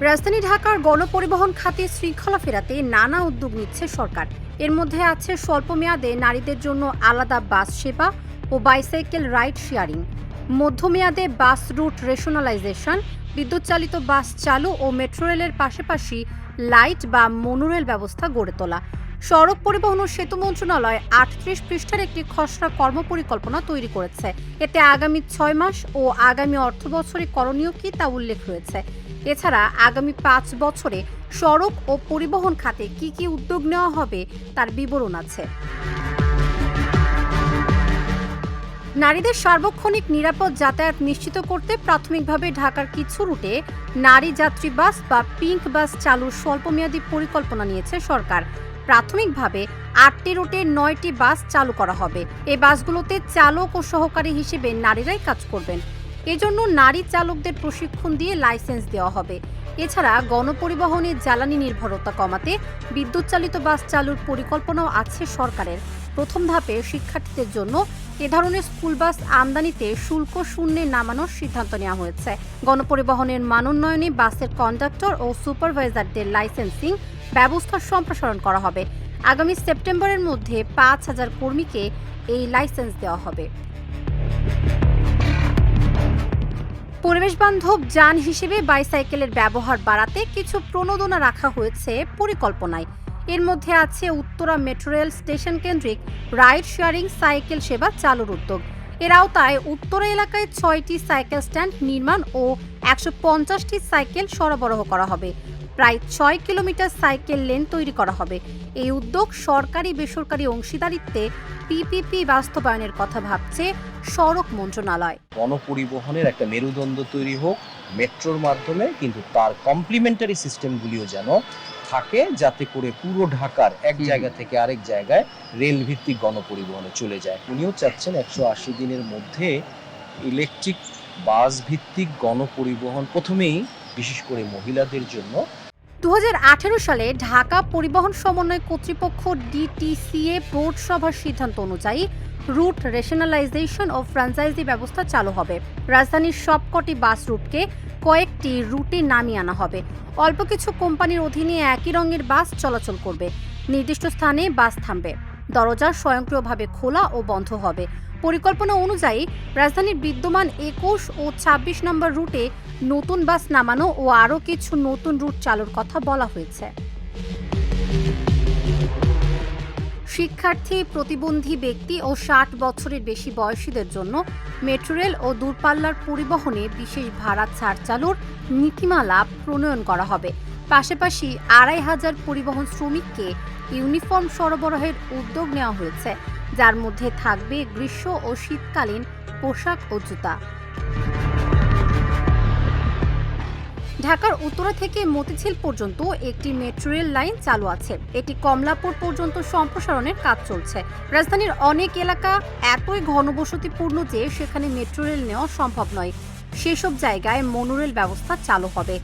রাজধানী ঢাকার গণপরিবহন খাতে শৃঙ্খলা ফেরাতে নানা উদ্যোগ নিচ্ছে সরকার। এর মধ্যে আছে স্বল্পমেয়াদে নারীদের জন্য আলাদা বাস সেবা ও বাইসাইকেল রাইড শেয়ারিং, মধ্যমেয়াদে বাস রুট রেশনালাইজেশন, বিদ্যুৎ চালিত বাস চালু ও মেট্রো রেলের পাশাপাশি লাইট বা মনোরেল ব্যবস্থা গড়ে তোলা। সড়ক পরিবহন ও সেতু মন্ত্রণালয় ৩৮ পৃষ্ঠার একটি খসড়া কর্মপরিকল্পনা তৈরি করেছে। এতে আগামী ৬ মাস ও আগামী অর্থবছরে করণীয় কি তা উল্লেখ রয়েছে। এছাড়া আগামী ৫ বছরে সড়ক ও পরিবহন খাতে কি কি উদ্যোগ নেওয়া হবে তার বিবরণ আছে। নারীদের সার্বক্ষণিক নিরাপদ যাতায়াত নিশ্চিত করতে প্রাথমিকভাবে ঢাকার কিছু রুটে নারী যাত্রী বাস বা পিঙ্ক বাস চালুর স্বল্পমেয়াদী পরিকল্পনা নিয়েছে সরকার। প্রাথমিকভাবে ৮টি রুটে ৯টি বাস চালু করা হবে। এই বাসগুলোতে চালক ও সহকারী হিসেবে নারীরাই কাজ করবেন। এজন্য নারী চালকদের প্রশিক্ষণ দিয়ে লাইসেন্স দেওয়া হবে। এছাড়া গণপরিবহনে জ্বালানি নির্ভরতা কমাতে বিদ্যুৎ চালিত বাস চালুর পরিকল্পনাও আছে সরকারের। প্রথম ধাপে শিক্ষার্থীদের জন্য এ ধরনের স্কুল বাস আমদানিতে শুল্ক শূন্যে নামানোর সিদ্ধান্ত নেওয়া হয়েছে। গণপরিবহনের মানোন্নয়নে বাসের কন্ডাক্টর ও সুপারভাইজারদের লাইসেন্সিং ব্যবস্থার সম্প্রসারণ করা হবে। আগামী সেপ্টেম্বরের মধ্যে ৫,০০০ কর্মীকে এই লাইসেন্স দেওয়া হবে। পরিবেশবান্ধব যান হিসেবে বাইসাইকেলের ব্যবহার বাড়াতে কিছু প্রণোদনা রাখা হয়েছে পরিকল্পনায়। এর মধ্যে আছে উত্তরা মেট্রো রেল স্টেশন কেন্দ্রিক রাইড শেয়ারিং সাইকেল সেবা চালুর উদ্যোগ। এর আওতায় উত্তরা এলাকায় ৬টি সাইকেল স্ট্যান্ড নির্মাণ ও ১৫০টি সাইকেল সরবরাহ করা হবে। প্রায় ৬ কিলোমিটার সাইকেল লেন তৈরি করা হবে। এই উদ্যোগ সরকারি বেসরকারি অংশীদারিত্বে পিপিপি বাস্তবায়নের কথা ভাবছে সড়ক মন্ত্রণালয়। গণপরিবহনের একটা মেরুদণ্ড তৈরি হোক মেট্রোর মাধ্যমে, কিন্তু তার কমপ্লিমেন্টারি সিস্টেমগুলিও যেন থাকে, যাতে করে পুরো ঢাকার এক জায়গা থেকে আরেক জায়গায় রেল ভিত্তিক গণপরিবহনে চলে যায়। উনিও চাচ্ছেন ১৮০ দিনের মধ্যে ইলেকট্রিক বাস ভিত্তিক গণপরিবহন প্রথমেই বিশেষ করে মহিলাদের জন্য। ২০১৮ সালে ঢাকা পরিবহন সমন্বয় কর্তৃপক্ষ ডিটিসিএ বোর্ড সভার সিদ্ধান্ত অনুযায়ী রুট রেশনালাইজেশন ও ফ্র্যাঞ্চাইজি ব্যবস্থা চালু হবে। রাজধানীর সবকটি বাস রুটকে কয়েকটি রুটে নামিয়ে আনা হবে। অল্প কিছু কোম্পানির অধীনে একই রঙের বাস চলাচল করবে। নির্দিষ্ট স্থানে বাস থামবে। দরজা স্বয়ংক্রিয়ভাবে খোলা ও বন্ধ হবে। পরিকল্পনা অনুযায়ী রাজধানীর বিদ্যমান ২১ ও ২৬ নম্বর রুটে নতুন বাস নামানো ও আরও কিছু নতুন রুট চালুর কথা বলা হয়েছে। শিক্ষার্থী, প্রতিবন্ধী ব্যক্তি ও ৬০ বছরের বেশি বয়সীদের জন্য মেট্রো রেল ও দূরপাল্লার পরিবহনে বিশেষ ভাড়া ছাড় চালুর নীতিমালা প্রণয়ন করা হবে। পাশাপাশি ২৫০০ পরিবহন শ্রমিককে ইউনিফর্ম সরবরাহের উদ্যোগ নেওয়া হয়েছে, যার মধ্যে থাকবে গ্রীষ্ম ও শীতকালীন পোশাক ও জুতা। ঢাকার উত্তরা থেকে মতিঝিল পর্যন্ত একটি মেট্রো রেল লাইন চালু আছে। এটি কমলাপুর পর্যন্ত সম্প্রসারণের কাজ চলছে। রাজধানীর অনেক এলাকা এতই ঘনবসতিপূর্ণ যে সেখানে মেট্রো রেল নেওয়া সম্ভব নয়। সেসব জায়গায় মনোরেল ব্যবস্থা চালু হবে।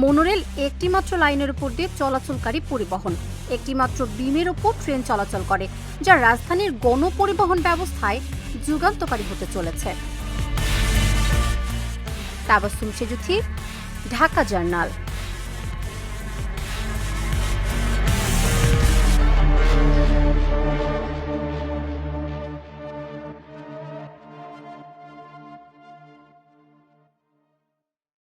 মনোরেল একটি মাত্র লাইনের উপর দিয়ে চলাচলকারী পরিবহন। একটি মাত্র বিমের উপর ট্রেন চলাচল করে, যা রাজধানীর গণপরিবহন ব্যবস্থায় যুগান্তকারী হতে চলেছে। তাবাসসুম সেজুথি, ঢাকা জার্নাল।